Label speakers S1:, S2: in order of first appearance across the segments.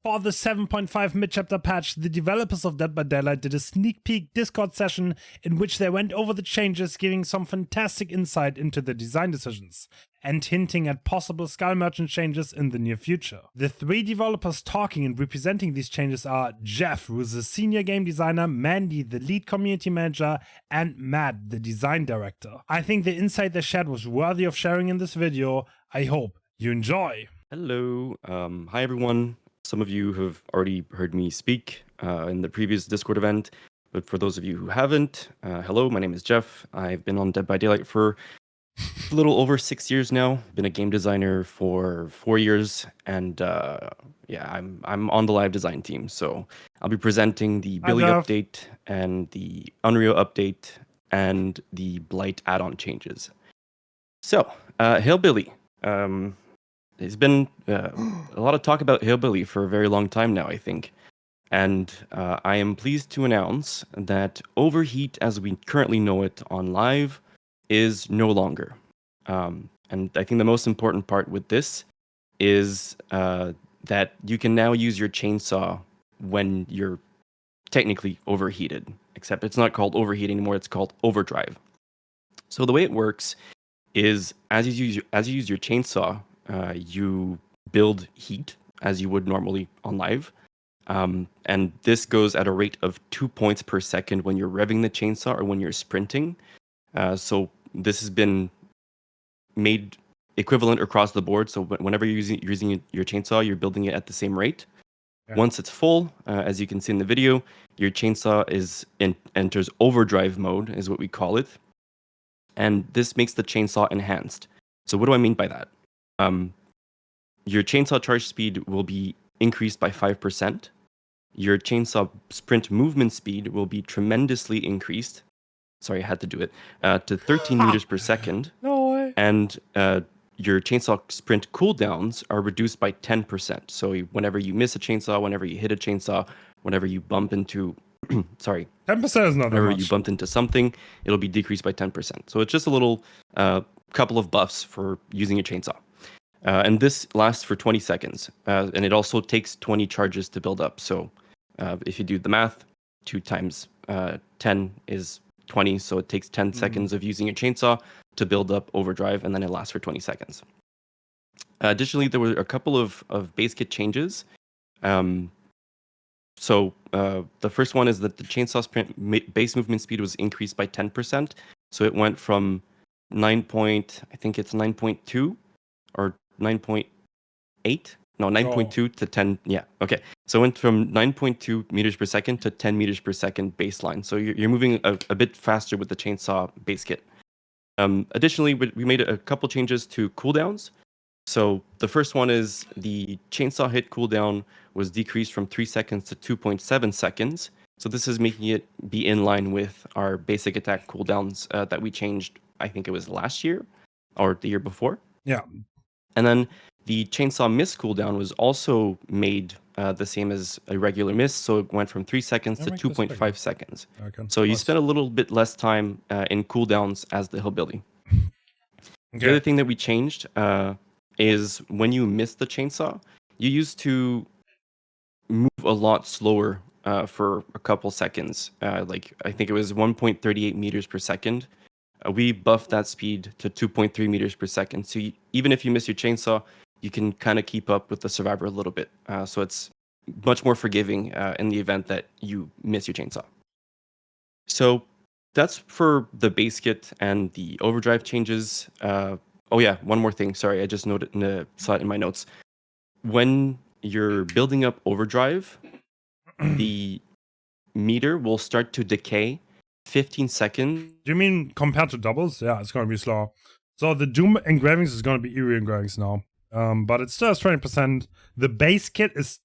S1: For the 7.5 mid-chapter patch, the developers of Dead by Daylight did a sneak peek Discord session in which they went over the changes, giving some fantastic insight into the design decisions, and hinting at possible Skull Merchant changes in the near future. The three developers talking and representing these changes are Jeff, who is the senior game designer, Mandy, the lead community manager, and Matt, the design director. I think the insight they shared was worthy of sharing in this video. I hope you enjoy.
S2: Hello. Hi, everyone. Some of you have already heard me speak in the previous Discord event, but for those of you who haven't, hello, my name is Jeff. I've been on Dead by Daylight for a little over 6 years now. Been a game designer for 4 years, and yeah, I'm on the live design team. So I'll be presenting the Billy update and the Unreal update and the Blight add-on changes. So, Hail Billy. There's been a lot of talk about Hillbilly for a very long time now, I think. And I am pleased to announce that Overheat, as we currently know it on live, is no longer. And I think the most important part with this is that you can now use your chainsaw when you're technically overheated. Except it's not called Overheat anymore, it's called Overdrive. So the way it works is as you use your chainsaw, you build heat as you would normally on live. And this goes at a rate of 2 points per second when you're revving the chainsaw or when you're sprinting. So this has been made equivalent across the board. So whenever you're using your chainsaw, you're building it at the same rate. Yeah. Once it's full, as you can see in the video, your chainsaw enters overdrive mode, is what we call it. And this makes the chainsaw enhanced. So what do I mean by that? Your chainsaw charge speed will be increased by 5%. Your chainsaw sprint movement speed will be tremendously increased. Sorry, I had to do it. To 13 meters per second.
S1: No way.
S2: And your chainsaw sprint cooldowns are reduced by 10%. So whenever you miss a chainsaw, whenever you hit a chainsaw, whenever you bump into... sorry.
S1: 10% is not that much.
S2: Whenever you bumped into something, it'll be decreased by 10%. So it's just a little couple of buffs for using a chainsaw. And this lasts for 20 seconds. And it also takes 20 charges to build up. So if you do the math, 2 times 10 is 20. So it takes 10 seconds of using a chainsaw to build up overdrive, and then it lasts for 20 seconds. Additionally, there were a couple of Basekit changes. So the first one is that the chainsaw sprint base movement speed was increased by 10%. So it went from 9.2 or 9.8? No, 9.2 to 10. Yeah, okay. So it went from 9.2 meters per second to 10 meters per second baseline. So you're moving a bit faster with the chainsaw base kit. Additionally, we made a couple changes to cooldowns. So the first one is the chainsaw hit cooldown was decreased from 3 seconds to 2.7 seconds. So this is making it be in line with our basic attack cooldowns that we changed, I think it was last year or the year before.
S1: Yeah.
S2: And then the chainsaw miss cooldown was also made the same as a regular miss. So it went from 3 seconds to 2.5 seconds. Okay. So you spend a little bit less time in cooldowns as the Hillbilly. Okay. The other thing that we changed is when you miss the chainsaw, you used to move a lot slower for a couple seconds. Like I think it was 1.38 meters per second. We buffed that speed to 2.3 meters per second. So even if you miss your chainsaw, you can kind of keep up with the survivor a little bit. So it's much more forgiving in the event that you miss your chainsaw. So that's for the base kit and the overdrive changes. Oh yeah, one more thing. Sorry, I just saw it in my notes. When you're building up overdrive, the meter will start to decay 15 seconds.
S1: Do you mean compared to doubles? Yeah, it's going to be slow. So the Doom engravings is going to be Iri engravings now. But it still has 20%. The base kit is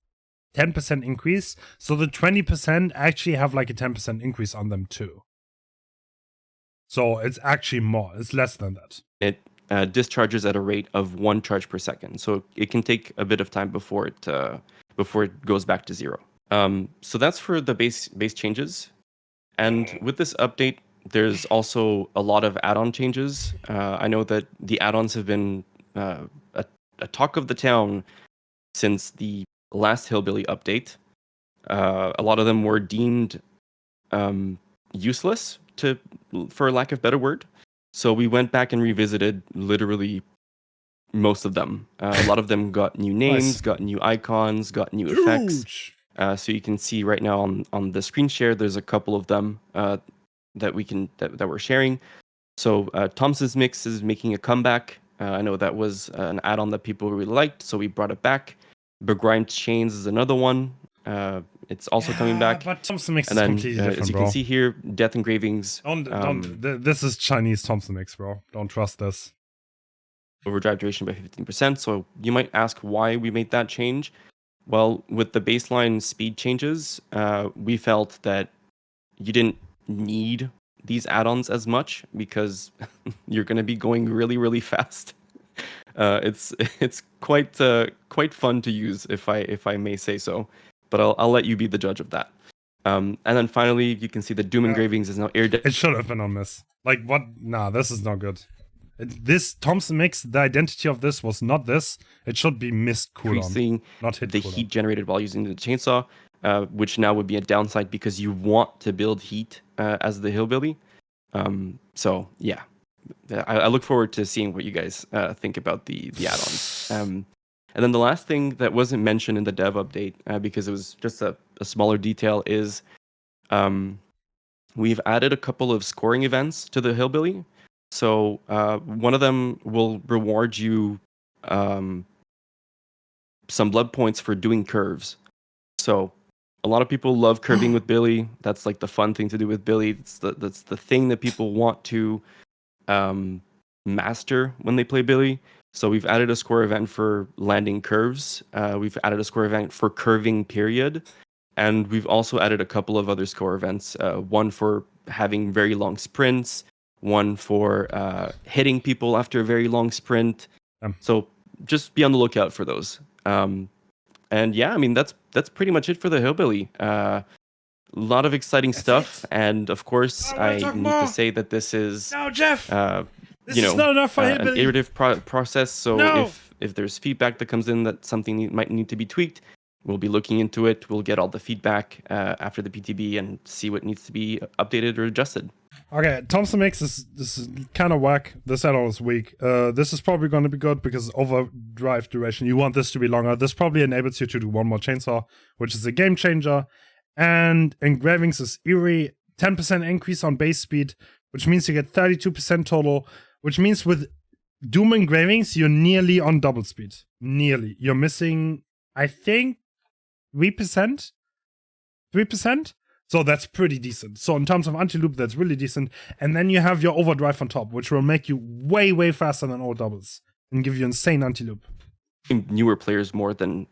S1: 10% increase. So the 20% actually have like a 10% increase on them too. So it's actually more. It's less than that.
S2: It discharges at a rate of 1 charge per second. So it can take a bit of time before it goes back to 0. So that's for the base changes. And with this update, there's also a lot of add-on changes. I know that the add-ons have been a talk of the town since the last Hillbilly update. A lot of them were deemed useless, for lack of better word. So we went back and revisited literally most of them. A lot of them got new names, got new icons, got new effects. So you can see right now on the screen share, there's a couple of them that we're sharing. So Thompson's Mix is making a comeback. I know that was an add-on that people really liked, so we brought it back. Begrimed Chains is another one. It's also coming back.
S1: But Thompson Mix
S2: and
S1: is
S2: then,
S1: completely different,
S2: as you
S1: bro.
S2: can see here, Death Engravings.
S1: This is Chinese Thompson Mix, bro. Don't trust this.
S2: Overdrive duration by 15%. So you might ask why we made that change. Well, with the baseline speed changes, we felt that you didn't need these add-ons as much because you're going to be going really, really fast. It's quite fun to use, if I may say so. But I'll let you be the judge of that. And then finally, you can see the Doom Engravings is now air.
S1: It should have been on this. Like what? Nah, this is not good. This Thompson Mix, the identity of this was not this. It should be missed cooldown,
S2: Increasing
S1: not hit
S2: the
S1: cooldown.
S2: heat generated while using the chainsaw, which now would be a downside because you want to build heat as the Hillbilly. So yeah, I look forward to seeing what you guys think about the add-ons. And then the last thing that wasn't mentioned in the dev update, because it was just a smaller detail, is we've added a couple of scoring events to the Hillbilly. So one of them will reward you some blood points for doing curves. So a lot of people love curving with Billy. That's like the fun thing to do with Billy. That's the thing that people want to master when they play Billy. So we've added a score event for landing curves. We've added a score event for curving period. And we've also added a couple of other score events. One for having very long sprints. One for hitting people after a very long sprint. So just be on the lookout for those. And yeah, I mean, that's pretty much it for the Hillbilly. A lot of exciting stuff. And of course, I need to say that this is...
S1: No, Jeff! This is
S2: not
S1: enough for
S2: an
S1: Hillbilly.
S2: iterative process. So if there's feedback that comes in that something might need to be tweaked, we'll be looking into it. We'll get all the feedback after the PTB and see what needs to be updated or adjusted.
S1: Okay, Thompson Mix this is kind of whack. This add-on is weak. This is probably going to be good because overdrive duration. You want this to be longer. This probably enables you to do one more chainsaw, which is a game changer. And engravings is Iri, 10% increase on base speed, which means you get 32% total, which means with Doom engravings, you're nearly on double speed. Nearly. You're missing, I think, 3%? 3%? So that's pretty decent. So in terms of anti-loop, that's really decent. And then you have your overdrive on top, which will make you way, way faster than all doubles and give you insane anti-loop.
S2: Newer players more than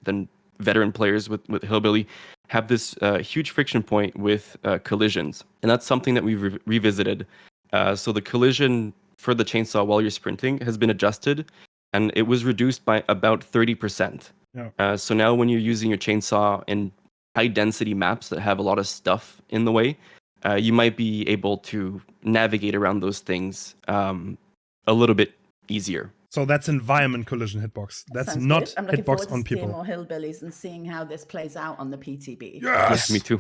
S2: veteran players with Hillbilly have this huge friction point with collisions. And that's something that we've revisited. So the collision for the chainsaw while you're sprinting has been adjusted, and it was reduced by about 30%.
S1: Yeah.
S2: So now when you're using your chainsaw in high density maps that have a lot of stuff in the way, you might be able to navigate around those things a little bit easier.
S1: So that's environment collision hitbox. That's
S3: Sounds
S1: not
S3: good. I'm looking
S1: hitbox
S3: forward
S1: on
S3: to seeing
S1: people.
S3: more Hillbillies and seeing how this plays out on the PTB.
S1: Yes,
S2: Me too.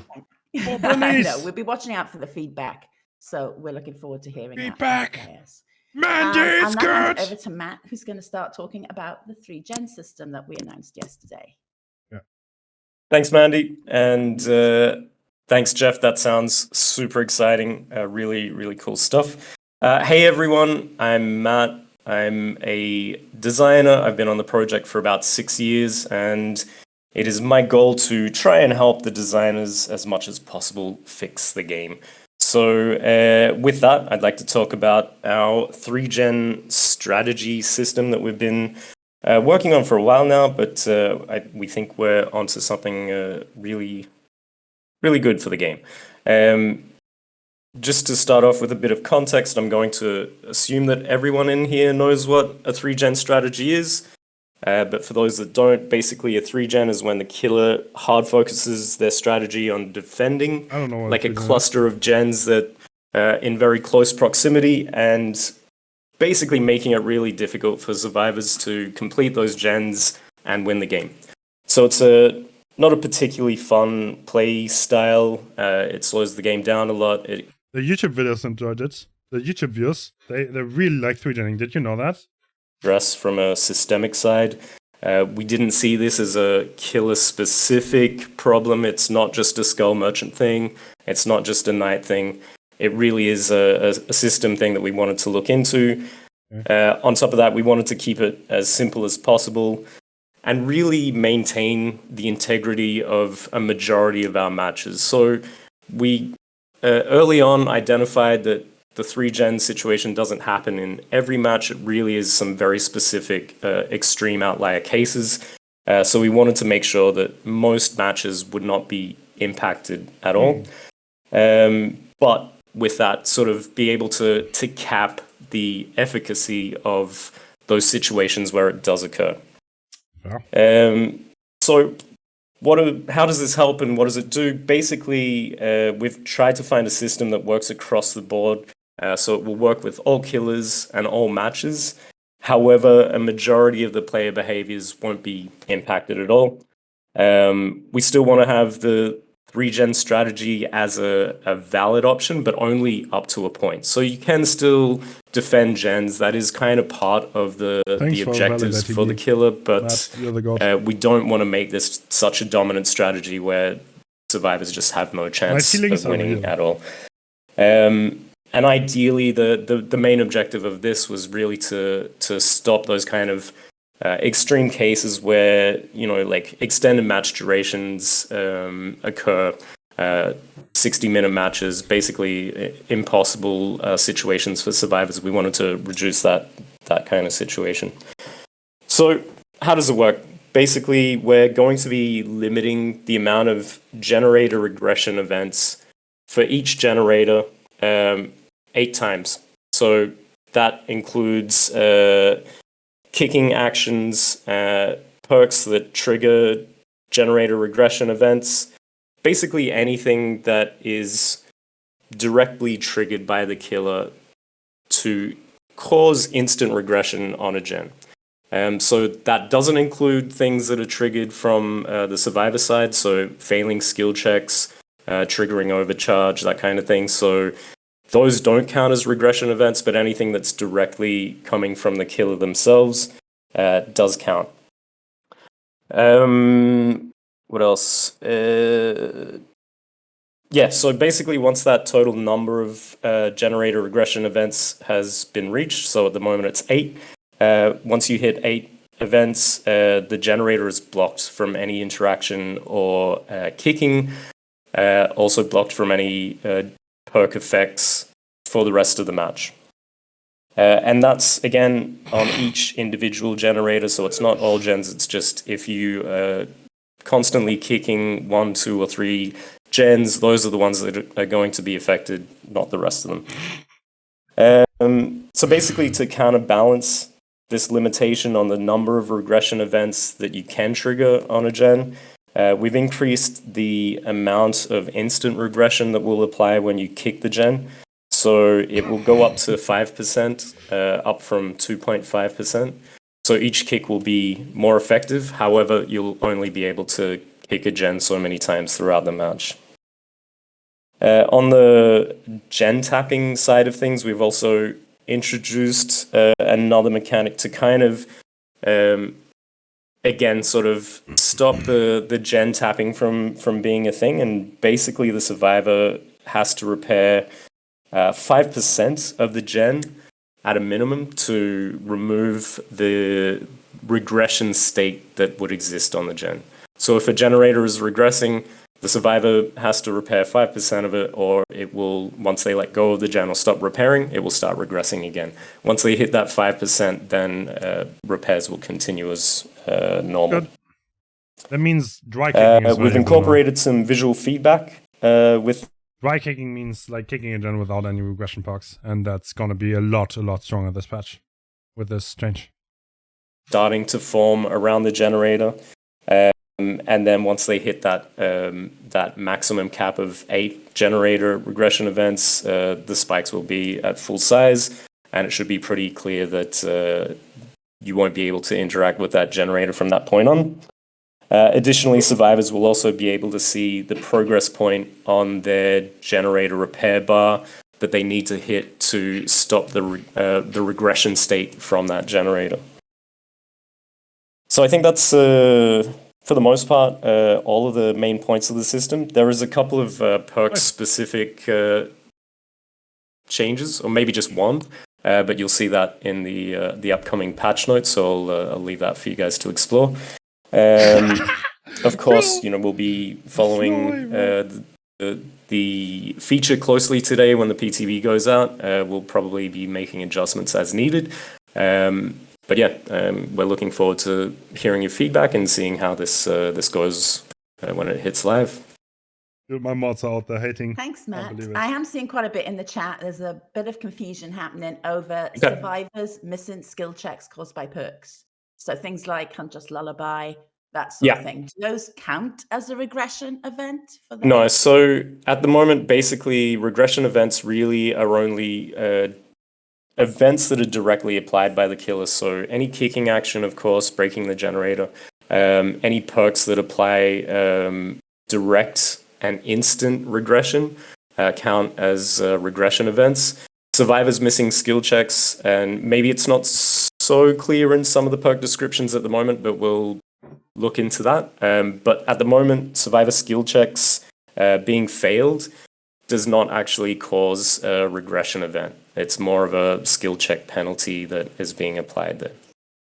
S3: No, we'll be watching out for the feedback. So we're looking forward to hearing
S1: Feedback.
S3: that from the players.
S1: Mandy,
S3: I'll
S1: it's
S3: now hand
S1: good!
S3: it over to Matt, who's going to start talking about the 3-gen system that we announced yesterday.
S4: Thanks, Mandy. And thanks, Jeff. That sounds super exciting. Really, really cool stuff. Hey, everyone. I'm Matt. I'm a designer. I've been on the project for about 6 years, and it is my goal to try and help the designers as much as possible fix the game. So with that, I'd like to talk about our 3-gen strategy system that we've been working on for a while now, but we think we're onto something really, really good for the game. Just to start off with a bit of context, I'm going to assume that everyone in here knows what a 3-gen strategy is. But for those that don't, basically a 3-gen is when the killer hard focuses their strategy on defending,
S1: I don't know what
S4: like a cluster of gens that in very close proximity, and basically making it really difficult for survivors to complete those gens and win the game. So it's not a particularly fun play style. It slows the game down a lot.
S1: The YouTube videos enjoyed it. The YouTube viewers, they really like 3-genning. Did you know that?
S4: Address from a systemic side. We didn't see this as a killer-specific problem. It's not just a Skull Merchant thing. It's not just a Knight thing. It really is a system thing that we wanted to look into. On top of that, we wanted to keep it as simple as possible and really maintain the integrity of a majority of our matches. So we early on identified that the 3-gen situation doesn't happen in every match. It really is some very specific extreme outlier cases. So we wanted to make sure that most matches would not be impacted at all. But with that, sort of be able to cap the efficacy of those situations where it does occur.
S1: Yeah.
S4: So how does this help and what does it do? Basically, we've tried to find a system that works across the board. So it will work with all killers and all matches. However, a majority of the player behaviors won't be impacted at all. We still want to have the 3-gen strategy as a valid option, but only up to a point. So you can still defend gens. That is kind of part of the objectives for the killer, but we don't want to make this such a dominant strategy where survivors just have no chance of winning at all. And ideally, the main objective of this was really to stop those kind of extreme cases where, like extended match durations occur, 60-minute matches, basically impossible situations for survivors. We wanted to reduce that kind of situation. So how does it work? Basically, we're going to be limiting the amount of generator regression events for each generator 8 times. So that includes kicking actions, perks that trigger generator regression events, basically anything that is directly triggered by the killer to cause instant regression on a gen. So that doesn't include things that are triggered from the survivor side, so failing skill checks, triggering overcharge, that kind of thing. So those don't count as regression events, but anything that's directly coming from the killer themselves does count. What else? So basically once that total number of generator regression events has been reached, so at the moment it's 8, once you hit 8 events, the generator is blocked from any interaction or kicking, also blocked from any perk effects for the rest of the match. And that's, again, on each individual generator, so it's not all gens, it's just if you constantly kicking 1, 2, or 3 gens, those are the ones that are going to be affected, not the rest of them. So basically, to counterbalance this limitation on the number of regression events that you can trigger on a gen, we've increased the amount of instant regression that will apply when you kick the gen. So it will go up to 5%, up from 2.5%. So each kick will be more effective. However, you'll only be able to kick a gen so many times throughout the match. On the gen tapping side of things, we've also introduced another mechanic to kind of, again, sort of stop the gen tapping from being a thing. And basically the survivor has to repair 5% of the gen at a minimum to remove the regression state that would exist on the gen. So if a generator is regressing, the survivor has to repair 5% of it, or it will, once they let go of the gen or stop repairing, it will start regressing again. Once they hit that 5%, then repairs will continue as normal.
S1: Good. That means dry kicking is
S4: we've incorporated some visual feedback with...
S1: Dry kicking means like kicking a gen without any regression perks, and that's going to be a lot stronger this patch with this change.
S4: Starting to form around the generator. And then once they hit that maximum cap of 8 generator regression events, the spikes will be at full size, and it should be pretty clear that you won't be able to interact with that generator from that point on. Additionally, survivors will also be able to see the progress point on their generator repair bar that they need to hit to stop the regression state from that generator. So I think that's, for the most part, all of the main points of the system. There is a couple of perk-specific changes, or maybe just one, but you'll see that in the upcoming patch notes, so I'll leave that for you guys to explore. Of course, we'll be following the feature closely today when the PTB goes out. We'll probably be making adjustments as needed. But yeah, we're looking forward to hearing your feedback and seeing how this goes when it hits live.
S1: Dude, my mods are out there hating.
S3: Thanks, Matt. I am seeing quite a bit in the chat. There's a bit of confusion happening over survivors missing skill checks caused by perks. So things like Hunter's Lullaby, that sort of thing. Do those count as a regression event for them?
S4: No, so at the moment, basically, regression events really are only events that are directly applied by the killer. So any kicking action, of course, breaking the generator, any perks that apply direct and instant regression count as regression events. Survivors missing skill checks, and maybe it's not so clear in some of the perk descriptions at the moment, but we'll look into that. But at the moment, survivor skill checks being failed does not actually cause a regression event. It's more of a skill check penalty that is being applied there.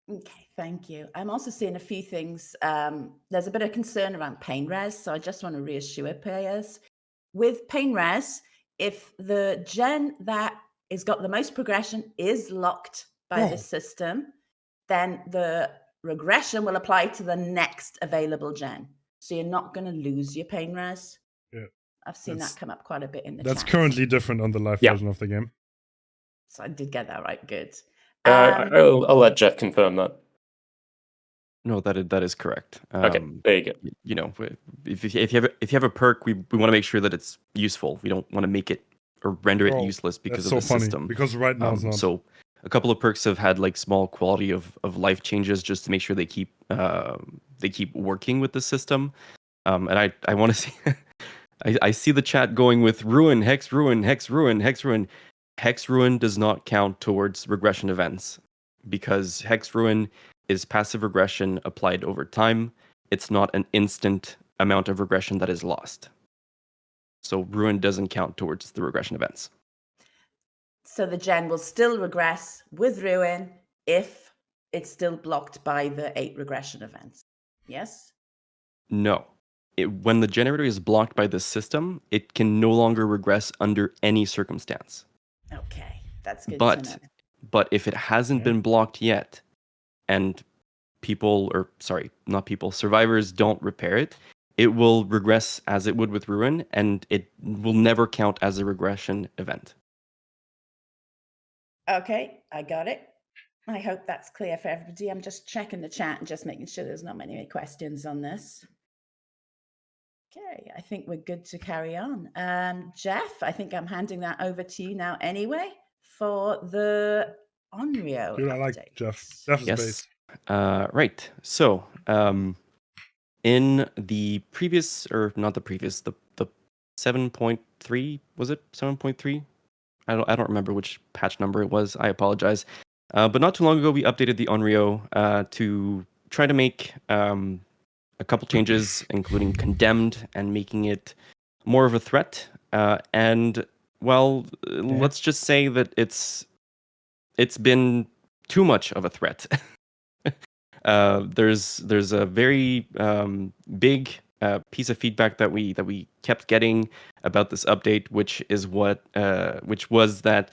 S3: Okay, thank you. I'm also seeing a few things. There's a bit of concern around pain res, so I just want to reassure players. With pain res, if the gen that has got the most progression is locked by the system, then the regression will apply to the next available gen. So you're not going to lose your pain res.
S1: Yeah.
S3: I've seen that come up quite a bit in the
S1: That's
S3: chat.
S1: currently different on the live version of the game.
S3: So I did get that right. Good.
S4: I'll let Jeff confirm that.
S2: No, that is correct.
S4: Okay, there you go.
S2: If you have a perk, we want to make sure that it's useful. We don't want to make it or render it useless because of the system.
S1: Because right now it's not.
S2: So a couple of perks have had like small quality of life changes just to make sure they keep working with the system. And I want to see. I see the chat going with ruin, hex ruin, hex ruin, hex ruin. Hex ruin does not count towards regression events because hex ruin is passive regression applied over time. It's not an instant amount of regression that is lost. So ruin doesn't count towards the regression events.
S3: So the gen will still regress with ruin if it's still blocked by the 8 regression events. Yes?
S2: No. When the generator is blocked by the system, it can no longer regress under any circumstance.
S3: Okay, that's good to know.
S2: But if it hasn't been blocked yet, and survivors don't repair it, it will regress as it would with ruin, and it will never count as a regression event.
S3: Okay, I got it. I hope that's clear for everybody. I'm just checking the chat and just making sure there's not many questions on this. Okay, I think we're good to carry on. Jeff, I think I'm handing that over to you now anyway for the Onryo.
S1: Dude, I like Jeff. Jeff is base.
S2: Right. So, in the previous, or not the previous, the 7.3, was it 7.3? I don't remember which patch number it was. I apologize. But not too long ago, we updated the Onryo to try to make a couple changes, including Condemned and making it more of a threat. Let's just say that it's been too much of a threat. There's a very big piece of feedback that we kept getting about this update, which was that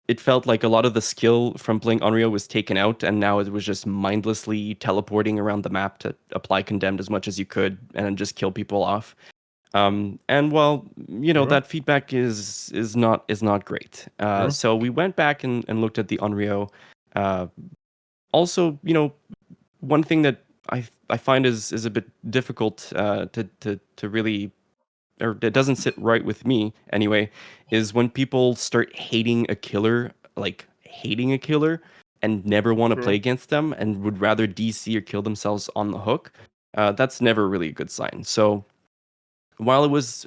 S2: it felt like a lot of the skill from playing Onryo was taken out, and now it was just mindlessly teleporting around the map to apply Condemned as much as you could and then just kill people off. That feedback is not great. So we went back and looked at the Onryo. Also, one thing that I find is a bit difficult to really, or it doesn't sit right with me anyway, is when people start hating a killer and never want to play against them and would rather DC or kill themselves on the hook. that's never really a good sign. So while it was,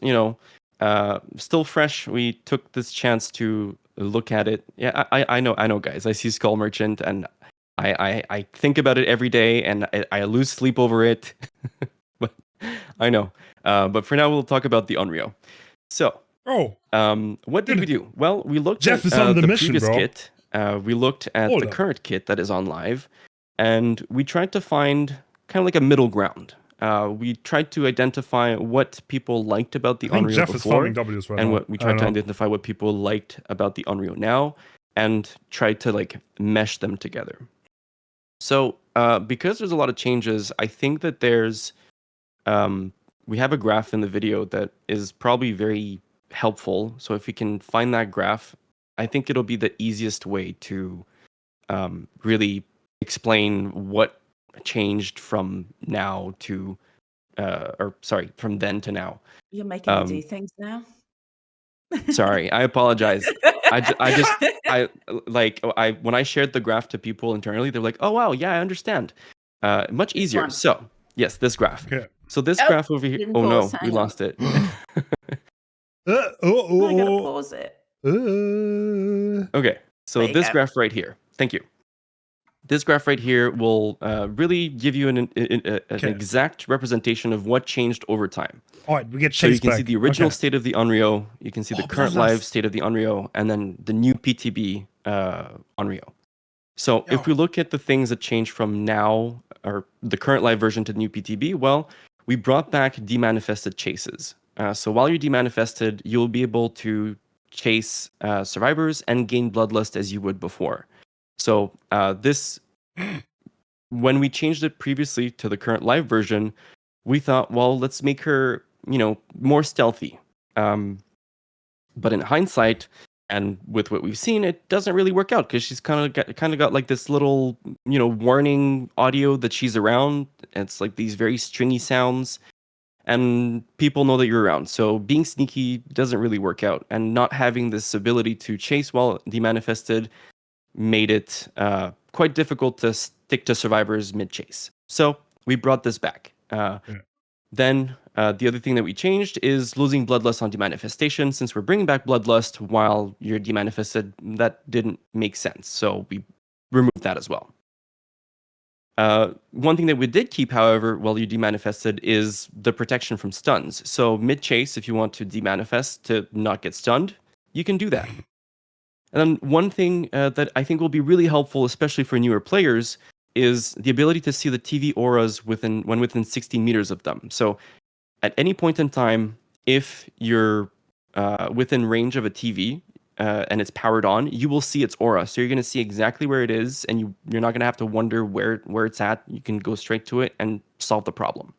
S2: still fresh, we took this chance to look at it. Yeah, I know, guys. I see Skull Merchant, and I think about it every day, and I lose sleep over it. But I know. But for now, we'll talk about the Onryo. So, what did we do? Well, we looked
S1: Jeff
S2: at
S1: is on the mission,
S2: previous
S1: bro.
S2: kit. We looked at
S1: Hold
S2: the
S1: up.
S2: current kit that is on live, and we tried to find kind of like a middle ground. We tried to identify what people liked about the
S1: I think
S2: Onryo
S1: Jeff is
S2: before,
S1: farming W's right
S2: and
S1: now.
S2: what we tried to identify what people liked about the Onryo now, and tried to like mesh them together. So, because there's a lot of changes, I think that there's we have a graph in the video that is probably very helpful. So if we can find that graph, I think it'll be the easiest way to really explain what changed from now to, from then to now.
S3: You're making me do things now.
S2: Sorry, I apologize. When I shared the graph to people internally, they're like, "Oh wow, yeah, I understand." Much
S3: This
S2: easier.
S3: one.
S2: So yes, this graph.
S1: Okay.
S2: So this
S3: Oh,
S2: graph over here.
S3: didn't
S2: Oh no,
S3: pause,
S2: we
S3: hang on.
S2: lost it.
S3: I gotta pause it.
S2: Okay, so
S3: There you
S2: this
S3: go.
S2: graph right here. Thank you. This graph right here will really give you an exact representation of what changed over time.
S1: All right, we get
S2: So you
S1: chased
S2: can
S1: back.
S2: see the original
S1: Okay.
S2: state of the Onryo, you can see the current
S1: Bloodlust.
S2: live state of the Onryo, and then the new PTB Onryo. So if we look at the things that changed from now, or the current live version to the new PTB, well, we brought back Demanifested chases. So while you're Demanifested, you'll be able to chase survivors and gain Bloodlust as you would before. So this, when we changed it previously to the current live version, we thought, well, let's make her, more stealthy. But in hindsight, and with what we've seen, it doesn't really work out because she's kind of got like this little, warning audio that she's around. It's like these very stringy sounds, and people know that you're around. So being sneaky doesn't really work out, and not having this ability to chase while Demanifested made it quite difficult to stick to survivors mid-chase. So we brought this back. Then the other thing that we changed is losing Bloodlust on Demanifestation. Since we're bringing back Bloodlust while you're Demanifested, that didn't make sense. So we removed that as well. One thing that we did keep, however, while you Demanifested is the protection from stuns. So mid-chase, if you want to Demanifest to not get stunned, you can do that. And then one thing that I think will be really helpful, especially for newer players, is the ability to see the TV auras when within 60 meters of them. So at any point in time, if you're within range of a TV and it's powered on, you will see its aura. So you're going to see exactly where it is, and you're not going to have to wonder where it's at. You can go straight to it and solve the problem.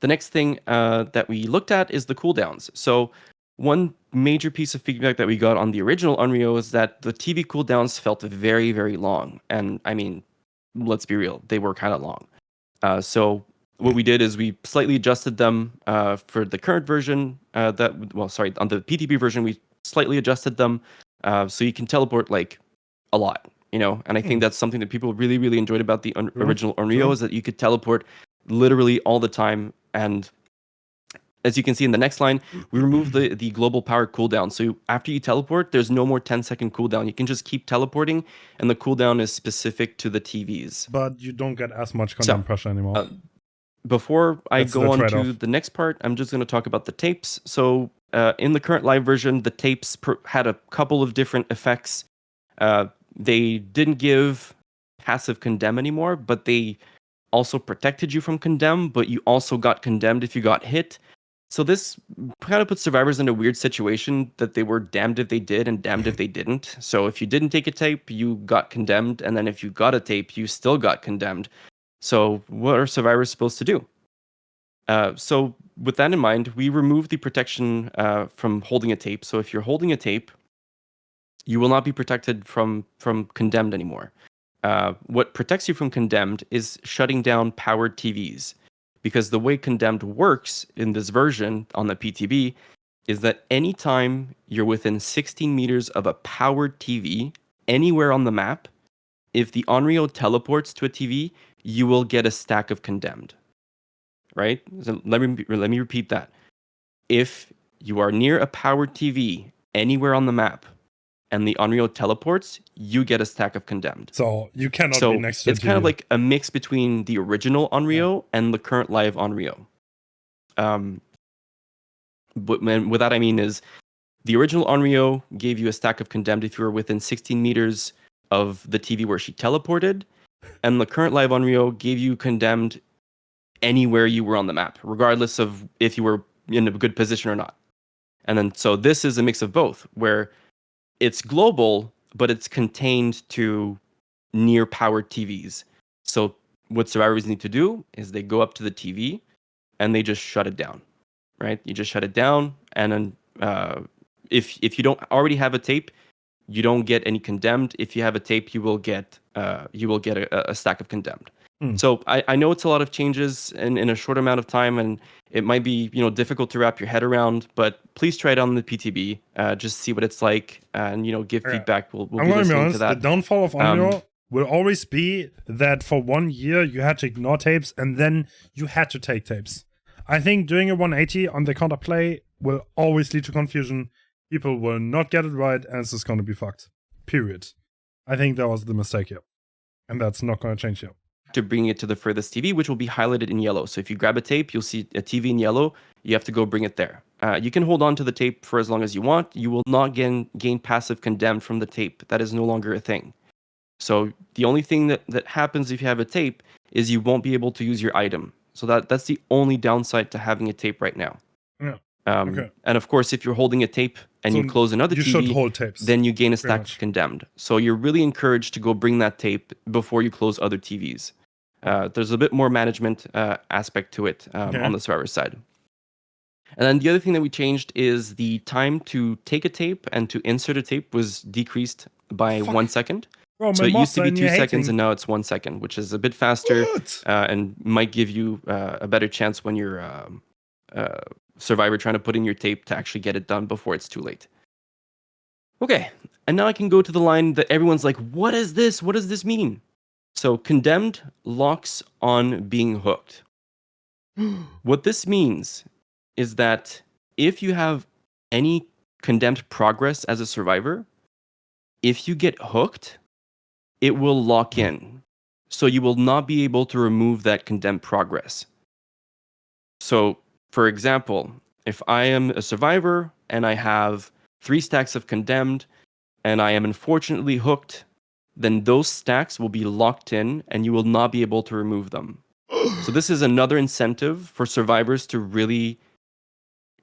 S2: The next thing that we looked at is the cooldowns. So one major piece of feedback that we got on the original Onryo is that the TV cooldowns felt very, very long. And I mean, let's be real, they were kind of long. So what we did is we slightly adjusted them for the current version. On the PTB version, we slightly adjusted them so you can teleport like a lot, And I think that's something that people really, really enjoyed about the original Onryo is that you could teleport literally all the time. And as you can see in the next line, we removed the global power cooldown. So after you teleport, there's no more 10-second cooldown. You can just keep teleporting, and the cooldown is specific to the TVs.
S1: But you don't get as much condemn pressure anymore.
S2: Before I go on to
S1: trade-off.
S2: the next part, I'm just going to talk about the tapes. So in the current live version, the tapes had a couple of different effects. They didn't give passive condemn anymore, but they also protected you from condemn, but you also got condemned if you got hit. So this kind of puts survivors in a weird situation that they were damned if they did and damned if they didn't. So if you didn't take a tape, you got condemned. And then if you got a tape, you still got condemned. So what are survivors supposed to do? So with that in mind, we removed the protection from holding a tape. So if you're holding a tape, you will not be protected from condemned anymore. What protects you from condemned is shutting down powered TVs. Because the way Condemned works in this version on the PTB is that anytime you're within 16 meters of a powered TV anywhere on the map, if the Onryo teleports to a TV, you will get a stack of Condemned. Right? So let me repeat that. If you are near a powered TV anywhere on the map, and the Onryo teleports, you get a stack of Condemned.
S1: So you cannot
S2: So
S1: be next to
S2: it's kind of like a mix between the original Onryo and the current live Onryo. But with that I mean is the original Onryo gave you a stack of Condemned if you were within 16 meters of the TV where she teleported, and the current live Onryo gave you Condemned anywhere you were on the map, regardless of if you were in a good position or not. And then so this is a mix of both, where it's global, but it's contained to near powered TVs. So what survivors need to do is they go up to the TV and they just shut it down, right? You just shut it down, and then if you don't already have a tape, you don't get any Condemned. If you have a tape, you will get a stack of Condemned. So I know it's a lot of changes in a short amount of time, and it might be difficult to wrap your head around. But please try it on the PTB, just see what it's like, and give feedback. We'll
S1: I'm
S2: be
S1: going to be
S2: listening
S1: honest.
S2: to that.
S1: The downfall of Onryo will always be that for 1 year you had to ignore tapes, and then you had to take tapes. I think doing a 180 on the counterplay will always lead to confusion. People will not get it right, and it's just going to be fucked. Period. I think that was the mistake here, and that's not going to change here.
S2: To bring it to the furthest TV, which will be highlighted in yellow. So if you grab a tape, you'll see a TV in yellow. You have to go bring it there. You can hold on to the tape for as long as you want. You will not gain passive Condemned from the tape. That is no longer a thing. So the only thing that happens if you have a tape is you won't be able to use your item. So that's the only downside to having a tape right now.
S1: Yeah.
S2: And of course, if you're holding a tape and you close another TV,
S1: should hold tapes,
S2: then you gain a stack of Condemned. So you're really encouraged to go bring that tape before you close other TVs. There's a bit more management aspect to it on the survivor side. And then the other thing that we changed is the time to take a tape and to insert a tape was decreased by 1 second.
S1: Bro,
S2: So it used to be 2 seconds and now it's 1 second, which is a bit faster and might give you a better chance when you're survivor trying to put in your tape to actually get it done before it's too late. Okay, and now I can go to the line that everyone's like, what is this? What does this mean? So Condemned locks on being hooked. What this means is that if you have any Condemned progress as a survivor, if you get hooked, it will lock in. So you will not be able to remove that Condemned progress. So, for example, if I am a survivor and I have 3 stacks of Condemned and I am unfortunately hooked, then those stacks will be locked in and you will not be able to remove them. So this is another incentive for survivors to really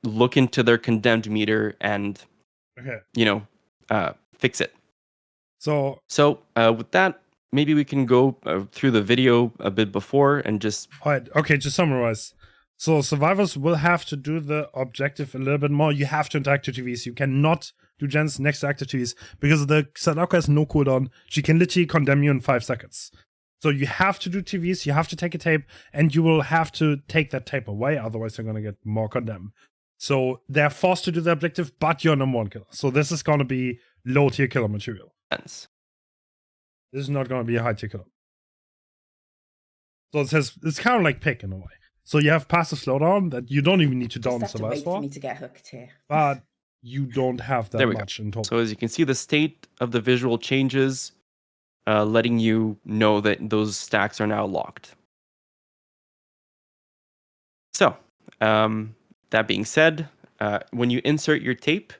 S2: look into their Condemned meter and, fix it. So with that, maybe we can go through the video a bit before and just...
S1: All right, okay, to summarize. So survivors will have to do the objective a little bit more. You have to interact with TVs. You cannot do gens next to active TVs because the Sadako has no cooldown. She can literally condemn you in 5 seconds. So you have to do TVs, you have to take a tape, and you will have to take that tape away. Otherwise, you're going to get more condemn. So they're forced to do the objective, but you're number 1 killer. So this is going to be low tier killer material. This is not going to be a high tier killer. So it's kind of like pick in a way. So you have passive slowdown that you don't even need to down survive
S3: for me to get hooked here.
S1: But you don't have that much in total.
S2: So as you can see, the state of the visual changes, letting you know that those stacks are now locked. So, that being said, when you insert your tape,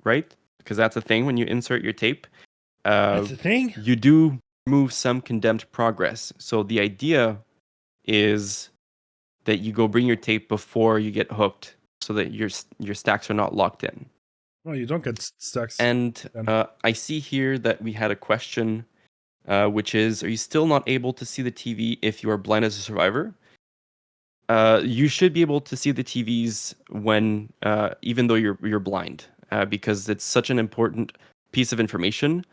S2: right? Because that's a thing, when you insert your tape,
S1: that's a thing?
S2: You do remove some Condemned progress. So the idea is that you go bring your tape before you get hooked so that your stacks are not locked in.
S1: No, you don't get stacks.
S2: And I see here that we had a question, which is, are you still not able to see the TV if you are blind as a survivor? You should be able to see the TVs when, even though you're blind, because it's such an important piece of information.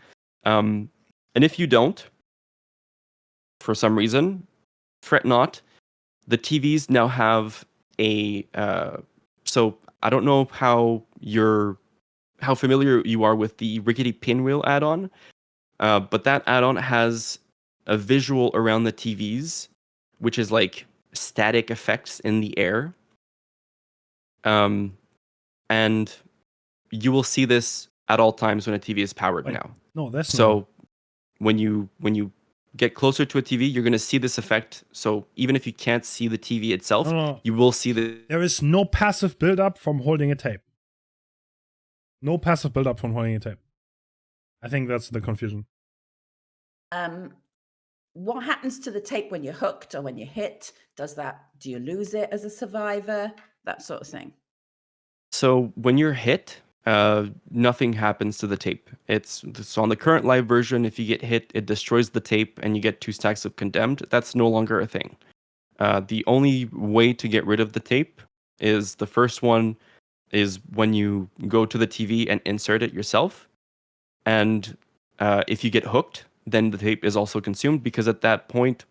S2: And if you don't, for some reason, fret not. The TVs now have a so I don't know how familiar you are with the rickety pinwheel add-on, but that add-on has a visual around the TVs, which is like static effects in the air. And you will see this at all times when a TV is powered
S1: Wait,
S2: now.
S1: No, that's
S2: So when you get closer to a TV, you're going to see this effect. So even if you can't see the TV itself,
S1: No.
S2: you will see the.
S1: There is no passive build-up from holding a tape. No passive build-up from holding a tape. I think that's the confusion.
S3: What happens to the tape when you're hooked or when you're hit? Do you lose it as a survivor? That sort of thing.
S2: So when you're hit, nothing happens to the tape. So on the current live version, if you get hit, it destroys the tape and you get 2 stacks of Condemned. That's no longer a thing. The only way to get rid of the tape is the first one is when you go to the TV and insert it yourself. And if you get hooked, then the tape is also consumed, because at that point,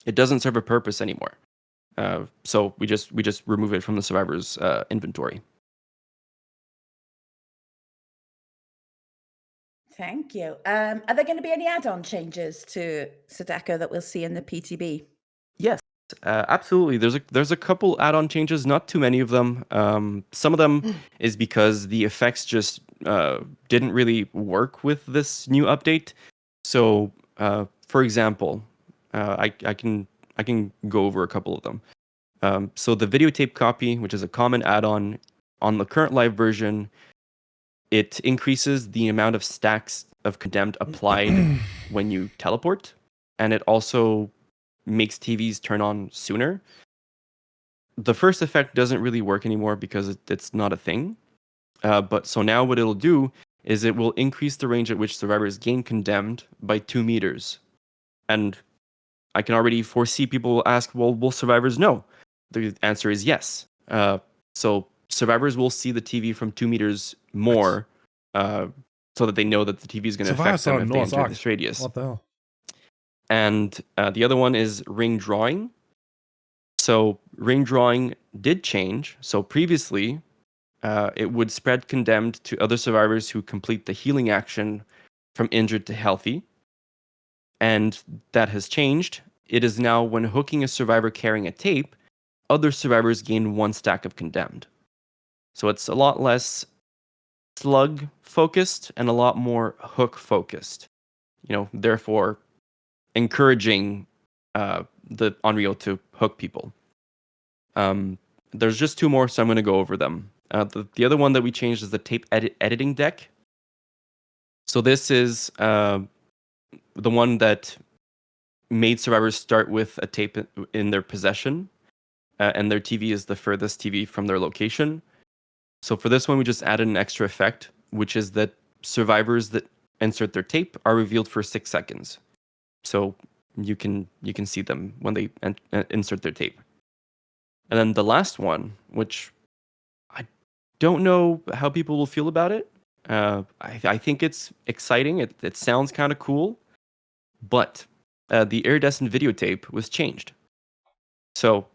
S2: it doesn't serve a purpose anymore. So we just remove it from the survivor's inventory.
S3: Thank you. Are there going to be any add-on changes to Sadako that we'll see in the PTB?
S2: Yes, absolutely. There's a couple add-on changes, not too many of them. Some of them is because the effects just didn't really work with this new update. So, for example, I can go over a couple of them. So the videotape copy, which is a common add-on on the current live version, it increases the amount of stacks of Condemned applied when you teleport, and it also makes TVs turn on sooner. The first effect doesn't really work anymore because it's not a thing. But so now what it'll do is it will increase the range at which survivors gain Condemned by 2 meters. And I can already foresee people will ask, well, will survivors know? The answer is yes. So survivors will see the TV from 2 meters more, so that they know that the TV is going to affect them if they enter this radius.
S1: What the hell?
S2: And the other one is ring drawing. So ring drawing did change. So previously, it would spread Condemned to other survivors who complete the healing action from injured to healthy. And that has changed. It is now when hooking a survivor carrying a tape, other survivors gain 1 stack of Condemned. So it's a lot less slug focused and a lot more hook focused. Therefore encouraging the Unreal to hook people. There's just 2 more, so I'm going to go over them. The other one that we changed is the tape editing deck. So this is the one that made survivors start with a tape in their possession, and their TV is the furthest TV from their location. So for this one, we just added an extra effect, which is that survivors that insert their tape are revealed for 6 seconds. So you can see them when they insert their tape. And then the last one, which I don't know how people will feel about it. I think it's exciting. It sounds kind of cool, but the iridescent videotape was changed. So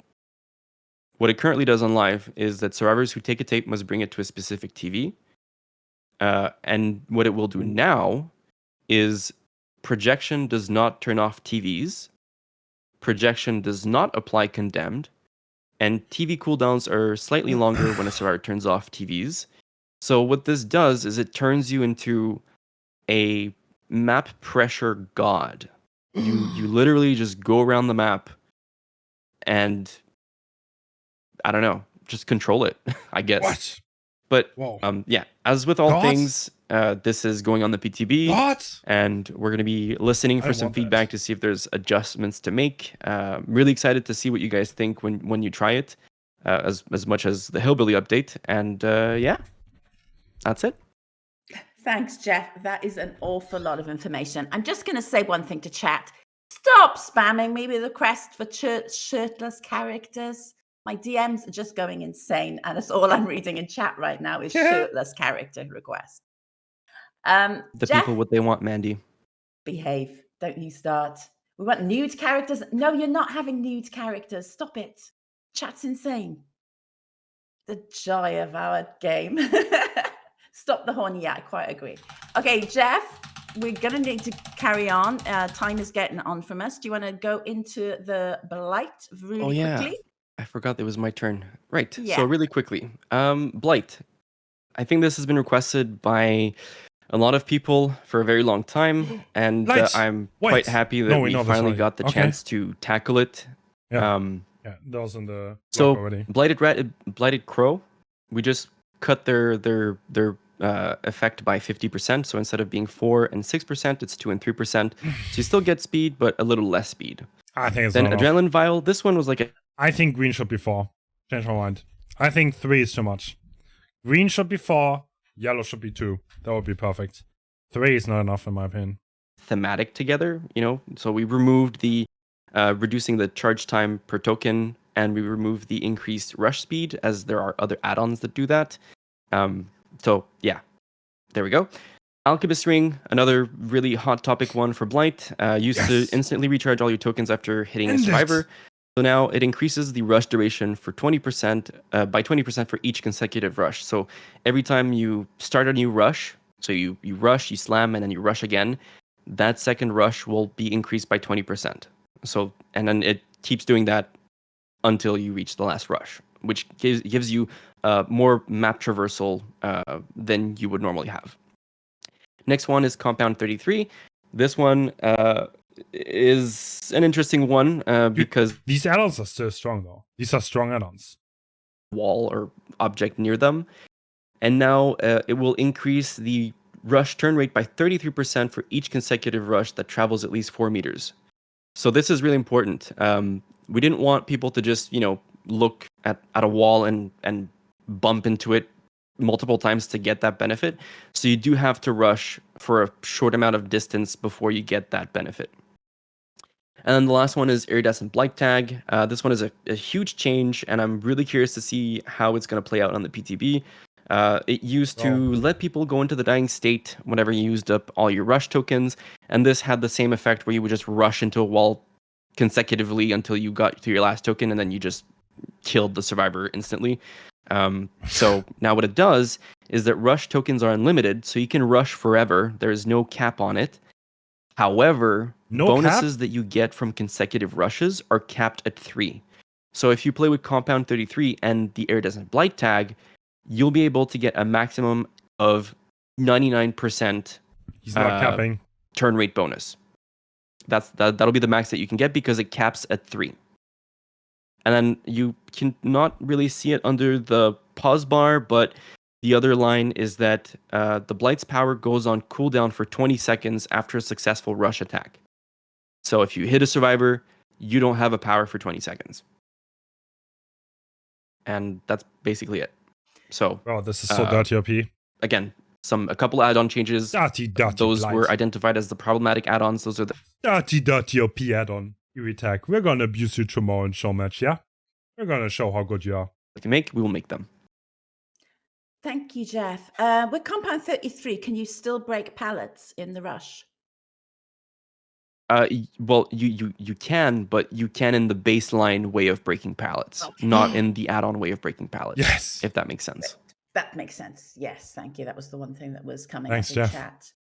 S2: what it currently does on live is that survivors who take a tape must bring it to a specific TV. And what it will do now is projection does not turn off TVs. Projection does not apply Condemned. And TV cooldowns are slightly longer when a survivor turns off TVs. So what this does is it turns you into a map pressure god. You literally just go around the map and, I don't know, just control it, I guess.
S1: What?
S2: But
S1: Whoa.
S2: yeah, as with all
S1: What?
S2: things, this is going on the PTB.
S1: What?
S2: And we're going to be listening for some feedback to see if there's adjustments to make. Really excited to see what you guys think when you try it, as much as the Hillbilly update. And yeah, that's it.
S3: Thanks, Jeff. That is an awful lot of information. I'm just going to say one thing to chat. Stop spamming me with requests for shirtless characters. My DMs are just going insane, and that's all I'm reading in chat right now is shirtless character requests.
S2: The
S3: Jeff,
S2: people what they want, Mandy.
S3: Behave. Don't you start. We want nude characters. No, you're not having nude characters. Stop it. Chat's insane. The joy of our game. Stop the horny. Yeah, I quite agree. Okay, Jeff, we're going to need to carry on. Time is getting on from us. Do you want to go into the Blight really quickly?
S2: I forgot it was my turn. Right.
S3: Yeah.
S2: So really quickly, Blight. I think this has been requested by a lot of people for a very long time, and I'm quite happy that we finally got the chance to tackle it.
S1: Yeah. That was in the
S2: so
S1: already.
S2: Blighted Crow. We just cut their effect by 50%. So instead of being 4 and 6%, it's 2 and 3%. So you still get speed, but a little less speed.
S1: I think it's
S2: then
S1: not
S2: Adrenaline
S1: enough.
S2: Vial. This one was like
S1: I think green should be 4. Change my mind. I think 3 is too much. Green should be 4. Yellow should be 2. That would be perfect. 3 is not enough in my opinion.
S2: Thematic together, So we removed the reducing the charge time per token, and we removed the increased rush speed, as there are other add-ons that do that. So yeah, there we go. Alchemist Ring, another really hot topic one for Blight. Used to instantly recharge all your tokens after hitting a survivor. So now it increases the rush duration for 20% by 20% for each consecutive rush. So every time you start a new rush, so you rush, you slam, and then you rush again, that second rush will be increased by 20%. So, and then it keeps doing that until you reach the last rush, which gives you more map traversal than you would normally have. Next one is Compound 33. This one is an interesting one because
S1: these add-ons are still strong though. These are strong add-ons.
S2: Wall or object near them. And now it will increase the rush turn rate by 33% for each consecutive rush that travels at least 4 meters. So this is really important. We didn't want people to just, look at a wall and bump into it multiple times to get that benefit. So you do have to rush for a short amount of distance before you get that benefit. And then the last one is Iridescent Blight Tag. This one is a huge change, and I'm really curious to see how it's going to play out on the PTB. It used to let people go into the dying state whenever you used up all your rush tokens, and this had the same effect where you would just rush into a wall consecutively until you got to your last token, and then you just killed the survivor instantly. So now what it does is that rush tokens are unlimited, so you can rush forever. There's no cap on it. However, bonuses that you get from consecutive rushes are capped at 3. So if you play with Compound 33 and the Iridescent Blight Tag, you'll be able to get a maximum of 99%
S1: He's not capping.
S2: Turn rate bonus. That'll be the max that you can get because it caps at 3. And then you can not really see it under the pause bar, but the other line is that the Blight's power goes on cooldown for 20 seconds after a successful rush attack. So if you hit a survivor, you don't have a power for 20 seconds. And that's basically it. So,
S1: this is so dirty OP.
S2: Again, a couple add-on changes.
S1: Dirty
S2: Those
S1: Blight.
S2: were identified as the problematic add-ons. Those are the
S1: dirty OP add-on. Iri Tag. We're gonna abuse you tomorrow in show match, yeah? We're gonna show how good you are.
S2: we will make them.
S3: Thank you, Jeff. With Compound 33, can you still break pallets in the rush?
S2: Well, you can, but you can in the baseline way of breaking pallets, not in the add-on way of breaking pallets.
S1: Yes.
S2: If that makes sense.
S3: That makes sense. Yes, thank you. That was the one thing that was coming
S1: Thanks,
S3: up in
S1: Jeff.
S3: chat.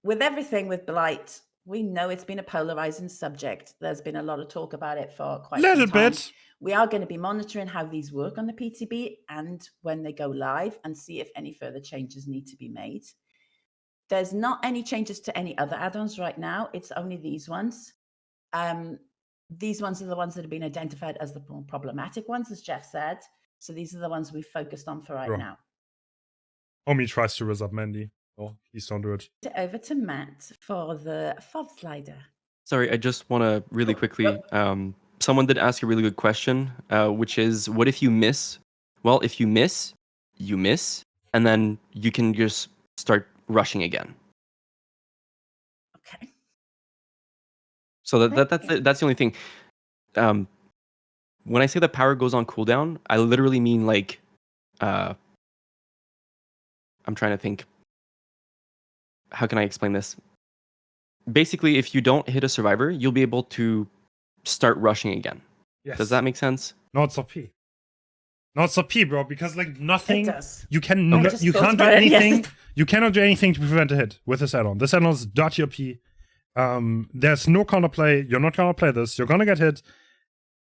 S3: With everything with Blight, we know it's been a polarizing subject. There's been a lot of talk about it for quite some time.
S1: Bit.
S3: We are going to be monitoring how these work on the PTB and when they go live and see if any further changes need to be made. There's not any changes to any other add-ons right now. It's only these ones. These ones are the ones that have been identified as the more problematic ones, as Jeff said. So these are the ones we've focused on for right now.
S1: Omi tries to res up Mandy. Oh, please don't do it.
S3: Over to Matt for the FOV slider.
S2: Sorry, I just want to really quickly. Someone did ask a really good question, which is, what if you miss? Well, if you miss, and then you can just start rushing again.
S3: Okay.
S2: So that's the only thing. When I say the power goes on cooldown, I literally mean like, I'm trying to think. How can I explain this? Basically, if you don't hit a survivor, you'll be able to start rushing again.
S1: Yes.
S2: Does that make sense?
S1: No, it's OP. No, it's OP, bro, because like nothing.
S3: It does.
S1: You can
S3: I just
S1: you
S3: thought
S1: can't do
S3: about it, yes.
S1: anything. You cannot do anything to prevent a hit with this add-on. This add-on is dirty OP. There's no counterplay. You're not gonna play this. You're gonna get hit.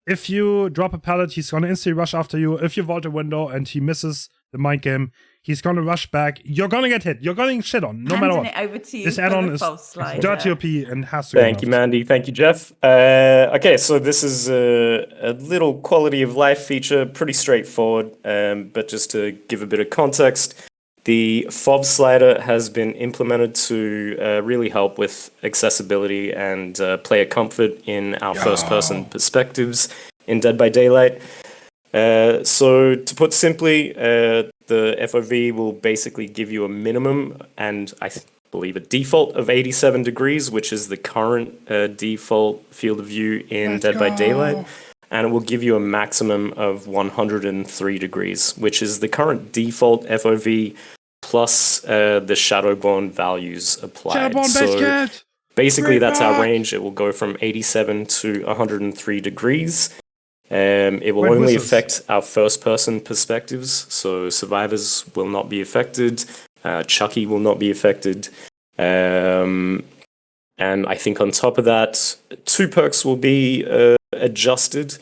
S1: If you drop a pallet, he's gonna instantly rush after you. If you vault a window and he misses the mind game, he's gonna rush back. You're gonna get hit. You're gonna get shit on, no matter
S3: Handing
S1: what.
S3: it over to you
S1: This
S3: for
S1: add-on
S3: the
S1: is
S3: false slider.
S1: dirty OP and has to go
S4: Thank you,
S1: nerfed.
S4: Mandy. Thank you, Jeff. Okay, so this is a little quality of life feature, pretty straightforward, but just to give a bit of context, the FOV slider has been implemented to really help with accessibility and player comfort in our first-person perspectives in Dead by Daylight. So to put simply, the FOV will basically give you a minimum and I believe a default of 87 degrees, which is the current default field of view in Dead by Daylight. And it will give you a maximum of 103 degrees, which is the current default FOV plus the Shadowborn values applied.
S1: Shadowborn
S4: so
S1: Basekit!
S4: basically, that's our
S1: back!
S4: range. It will go from 87 to 103 degrees. It will
S1: Wait,
S4: only
S1: who's this?
S4: affect our first-person perspectives, so survivors will not be affected. Chucky will not be affected. And I think on top of that, 2 perks will be adjusted.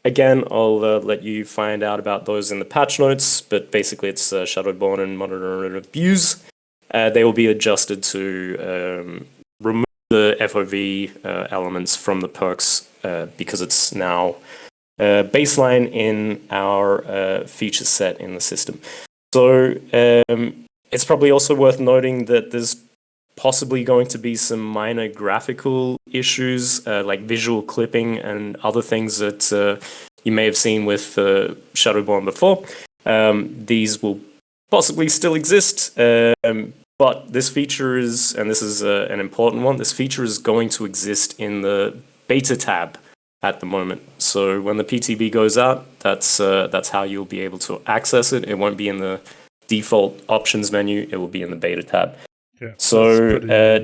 S4: Again, I'll let you find out about those in the patch notes, but basically it's Shadowborn and Monitor and Abuse. They will be adjusted to remove the FOV elements from the perks because it's now baseline in our feature set in the system. So it's probably also worth noting that there's possibly going to be some minor graphical issues like visual clipping and other things that you may have seen with Shadowborn before. These will possibly still exist, but this feature is, and this is an important one, this feature is going to exist in the beta tab at the moment. So when the PTB goes out, that's how you'll be able to access it. It won't be in the default options menu, it will be in the beta tab.
S1: Yeah,
S4: So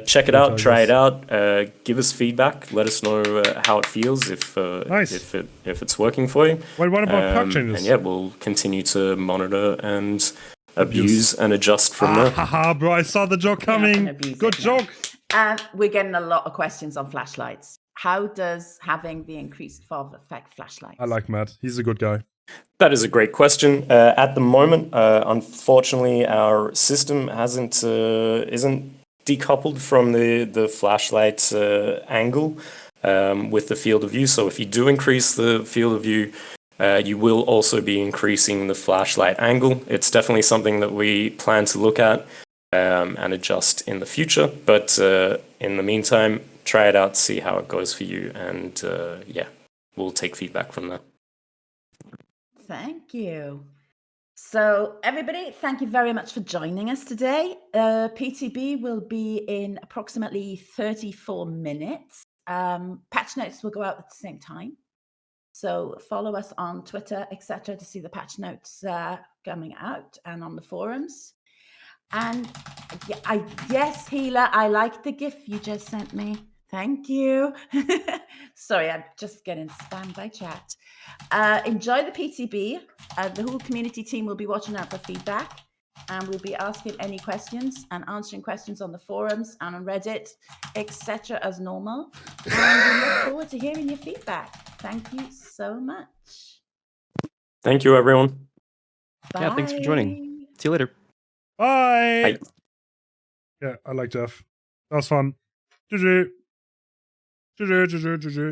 S4: check it out,
S1: I
S4: try
S1: guess.
S4: it out, give us feedback, let us know how it feels, if it's working for you.
S1: Wait, what about perk changes?
S4: And yeah, we'll continue to monitor and abuse and adjust from there.
S1: Haha, bro, I saw the joke
S3: We're not gonna
S1: coming.
S3: abuse
S1: Good
S3: it, no.
S1: joke.
S3: We're getting a lot of questions on flashlights. How does having the increased FOV affect flashlights?
S1: I like Matt. He's a good guy.
S4: That is a great question. At the moment, unfortunately, our system isn't decoupled from the flashlight angle with the field of view. So if you do increase the field of view, you will also be increasing the flashlight angle. It's definitely something that we plan to look at and adjust in the future. But in the meantime, try it out, see how it goes for you, and yeah, we'll take feedback from there.
S3: Thank you. So, everybody, thank you very much for joining us today. PTB will be in approximately 34 minutes. Patch notes will go out at the same time. So, follow us on Twitter, etc., to see the patch notes coming out and on the forums. And yes, Healer, I like the GIF you just sent me. Thank you. Sorry, I'm just getting spammed by chat. Enjoy the PTB. The whole community team will be watching out for feedback, and we'll be asking any questions and answering questions on the forums and on Reddit, etc. as normal. And we look forward to hearing your feedback. Thank you so much.
S4: Thank you, everyone.
S3: Bye.
S2: Yeah, thanks for joining. See you later.
S1: Bye.
S4: Bye.
S1: Yeah, I like Jeff. That was fun. GG. GG, GG, GG.